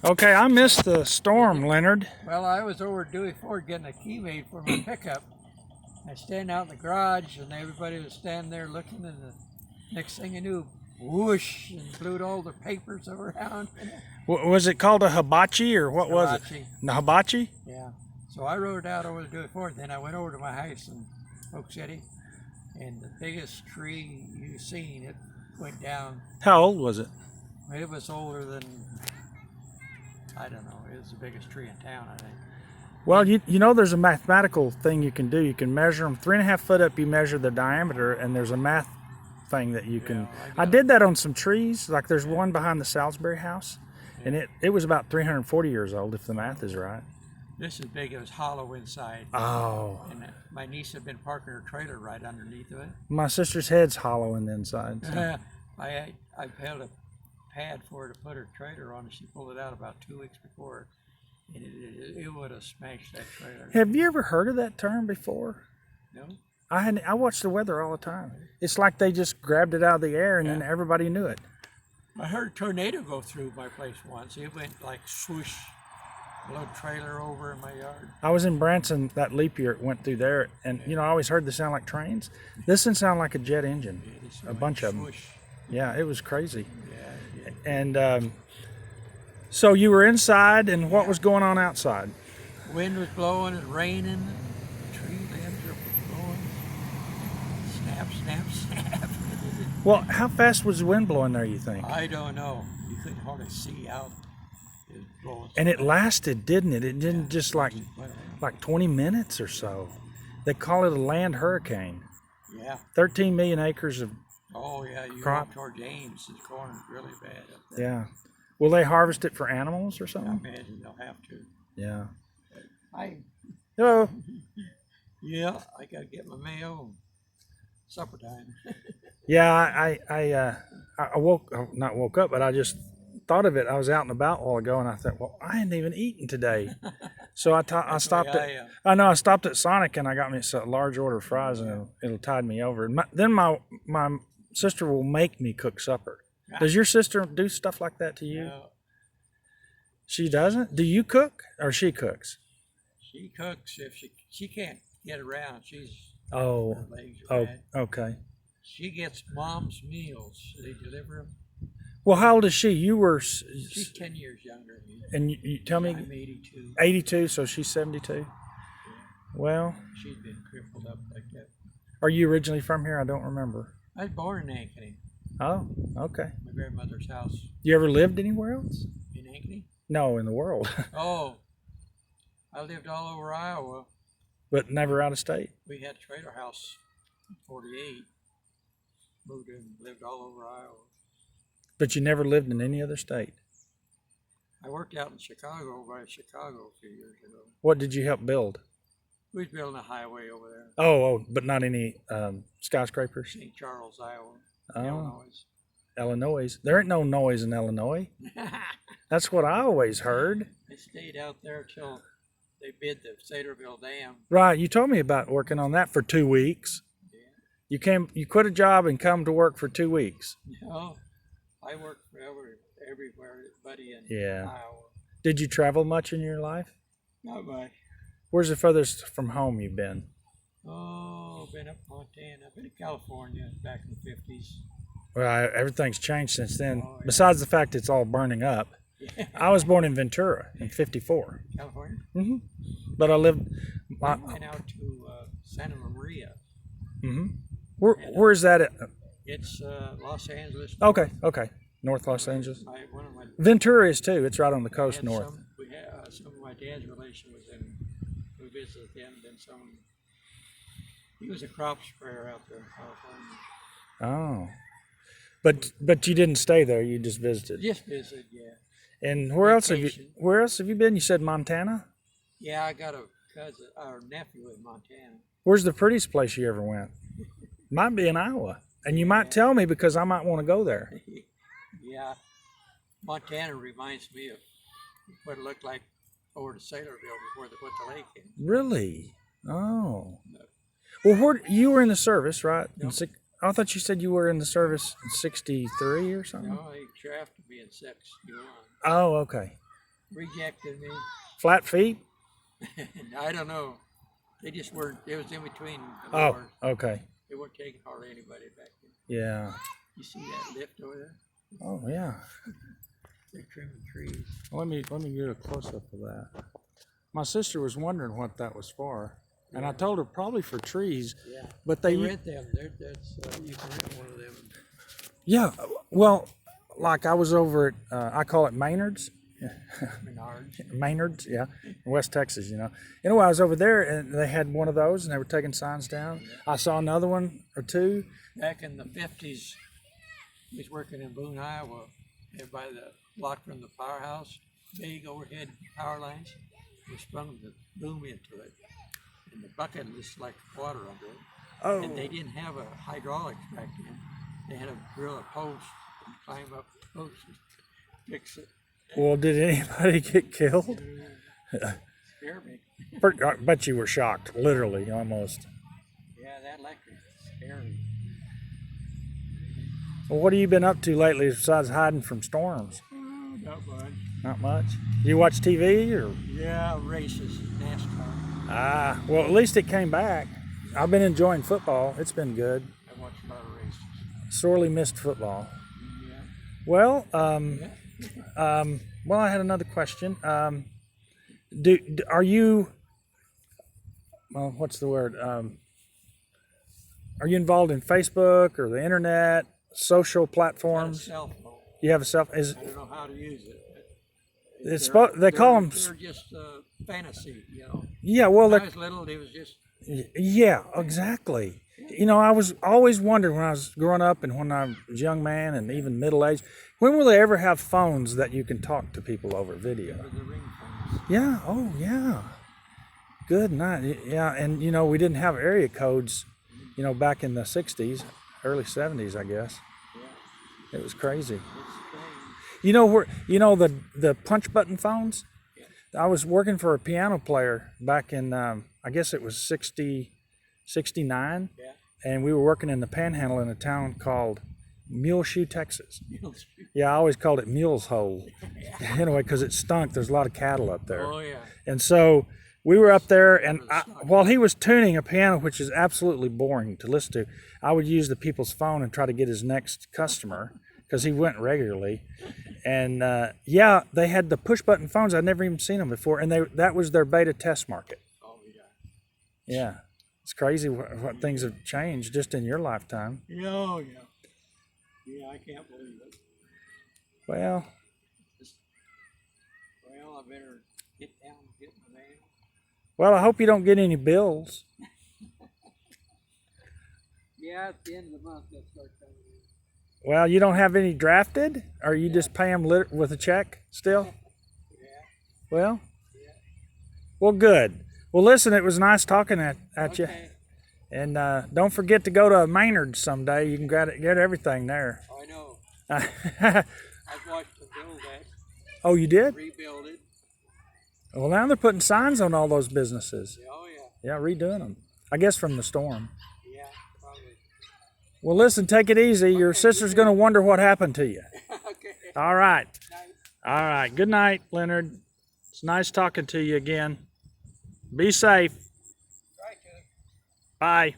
Okay, I missed the storm, Leonard. Well, I was over at Dewey Ford getting a key made for my pickup. I was standing out in the garage, and everybody was standing there looking, and the next thing you knew, whoosh, and blew all the papers around. Was it called a hibachi or what was it? Deracho. The hibachi? Yeah. So I rode out over to Dewey Ford, then I went over to my house in Oak City, and the biggest tree you've seen, it went down. How old was it? It was older than, I don't know, it was the biggest tree in town, I think. Well, you know there's a mathematical thing you can do. You can measure them 3.5 foot up. You measure the diameter, and there's a math thing that you can. I did that on some trees. Like there's one behind the Salisbury house, and it was about 340 years old, if the math is right. This is big. It was hollow inside. Oh. And my niece had been parking her trailer right underneath of it. My sister's head's hollow in the inside. So. I held a pad for her to put her trailer on, and she pulled it out about 2 weeks before, and it would have smashed that trailer. Have you ever heard of that term before? No. I watch the weather all the time. It's like they just grabbed it out of the air and then everybody knew it. I heard a tornado go through my place once. It went like swoosh, blow trailer over in my yard. I was in Branson that leap year. It went through there, and I always heard the sound like trains. This one sounded like a jet engine. A bunch of them. Yeah, it was crazy. Yeah. And so you were inside, and what was going on outside? Wind was blowing, it was raining, tree limbs were blowing. Snap, snap, snap. Well, how fast was the wind blowing there, you think? I don't know. You couldn't hardly see out. It was blowing. And it lasted, didn't it? It didn't just like 20 minutes or so. They call it a land hurricane. Yeah. 13 million acres of Oh, yeah. You crop. go up toward James, the corn is really bad up there. Yeah. Will they harvest it for animals or I something? imagine they'll have to. Yeah. Hello. Yeah, I got to get my mail. Supper time. Yeah, I not woke up, but I just thought of it. I was out and about a while ago, and I thought, well, I hadn't even eaten today. So I stopped at. I know I stopped at Sonic, and I got me a large order of fries, and it'll tide me over. And then my sister will make me cook supper. Does your sister do stuff like that to you? No, She doesn't. Do you cook, or she cooks? she cooks if she can't get around. She's Oh. her legs are bad. Okay. She gets mom's meals. They deliver them. Well, how old is she? You were. She's 10 years younger than me. And you tell me. I'm 82. 82, so she's 72. Yeah. Well, She's been crippled up like that. are you originally from here? I don't remember. I was born in Ankeny, Oh, okay. my grandmother's house. You ever lived anywhere else? In Ankeny? No, in the world, Oh, I lived all over Iowa. but never out of state. We had a trailer house in 48. Moved in, lived all over Iowa. But you never lived in any other state. I worked out in Chicago, by Chicago a few years ago. What did you help build? We was building a highway over there, Oh, but not any skyscrapers. St. Charles, Iowa, Oh. Illinois. Illinois. There ain't no noise in Illinois. That's what I always heard. I stayed out there till they bid the Saterville Dam. Right. You told me about working on that for 2 weeks. Yeah. You quit a job and come to work for 2 weeks. No, I worked for everywhere, buddy, in Yeah. Iowa. Did you travel much in your life? Not much. Where's the furthest from home you've been? Oh, been up Montana, been to California back in the 50s. Well, everything's changed since then. Oh, yeah. Besides the fact it's all burning up. I was born in Ventura in '54. California? But I lived. I went out to Santa Maria. Where's that at? It's Los Angeles. Okay. North Los Angeles. One of my Ventura is too. It's right on the coast had north. we had some of my dad's relation was in. We visited them. Then some. He was a crop sprayer out there in California. Oh. But you didn't stay there. You just visited. Just visited, yeah. And where else Vacation. have you been? You said Montana. Yeah, I got a cousin or nephew in Montana. Where's the prettiest place you ever went? Might be in Iowa. And you might tell me because I might want to go there. Yeah, Montana reminds me of what it looked like over to Saylorville before they put the lake in. Really? Oh. Well, you were in the service, right? No. I thought you said you were in the service in '63 or something. No, they drafted me in '61. Oh, okay. rejected me. Flat feet? I don't know. They just weren't. It was in between. Oh, Doors. okay. They weren't taking hardly anybody back then. Yeah. You see that lift over there? Oh, yeah. They're trimming trees. Let me get a close up of that. My sister was wondering what that was for, and I told her probably for trees. Yeah. But they rent them. You can rent one of them. Yeah. Well, like I was over at I call it Maynard's. Maynard's, yeah, in West Texas, you know. Anyway, I was over there and they had one of those and they were taking signs down. I saw another one or two. Back in the 50s, he was working in Boone, Iowa, and by the block from the powerhouse, big overhead power lines. We sprung the boom into it, and the bucket just like water under it. Oh. And they didn't have a hydraulics back then. They had to drill a post and climb up the post and fix it. Well, did anybody get killed? Scared me. I bet you were shocked, literally, almost. Yeah, that electric is scary. Well, what have you been up to lately besides hiding from storms? Oh, not much. Not much. Do you watch TV or? Yeah, races, NASCAR. Ah, well, at least it came back. I've been enjoying football. It's been good. I watched a lot of races. Sorely missed football. Yeah. Well, well, I had another question. Are you? Well, what's the word? Are you involved in Facebook or the internet, social platforms? Cell phone. You have a cell? I don't know how to use it. They call them. They're just fantasy, you know. Yeah, well, When I was little, it was just. yeah, exactly. You know, I was always wondering when I was growing up and when I was a young man and even middle aged, when will they ever have phones that you can talk to people over video? The ring phones. Yeah, oh yeah. Good night. Yeah, and you know, we didn't have area codes, you know, back in the 60s, early 70s, I guess. Yeah. It was crazy. It's strange. You know where, you know, the punch button phones? I was working for a piano player back in, I guess it was 69. Yeah. And we were working in the panhandle in a town called Muleshoe, Texas. Yeah, I always called it Mule's Hole. Anyway, because it stunk. There's a lot of cattle up there. Oh, yeah. And so we were up there, and while he was tuning a piano, which is absolutely boring to listen to, I would use the people's phone and try to get his next customer because he went regularly. And yeah, they had the push-button phones. I'd never even seen them before, and that was their beta test market. Oh, yeah. Yeah. It's crazy what things have changed just in your lifetime. Oh, yeah. Yeah, I can't believe it. Well, I better get down and get my mail. well, I hope you don't get any bills. Yeah, at the end of the month, they'll start coming in. Well, you don't have any drafted? Or you just pay them with a check still? Yeah. Well? Yeah. Well, good. Well, listen, it was nice talking at you. Okay. And don't forget to go to Maynard someday. You can get everything there. I know. Oh, I've watched them build that, you did? rebuild it. Well, now they're putting signs on all those businesses. Oh, yeah. Yeah, redoing them. I guess from the storm. Yeah, probably. Well, listen, take it easy. Your sister's going to wonder what happened to you. Okay. All right. Nice. All right. Good night, Leonard. It's nice talking to you again. Be safe. Try to. Bye.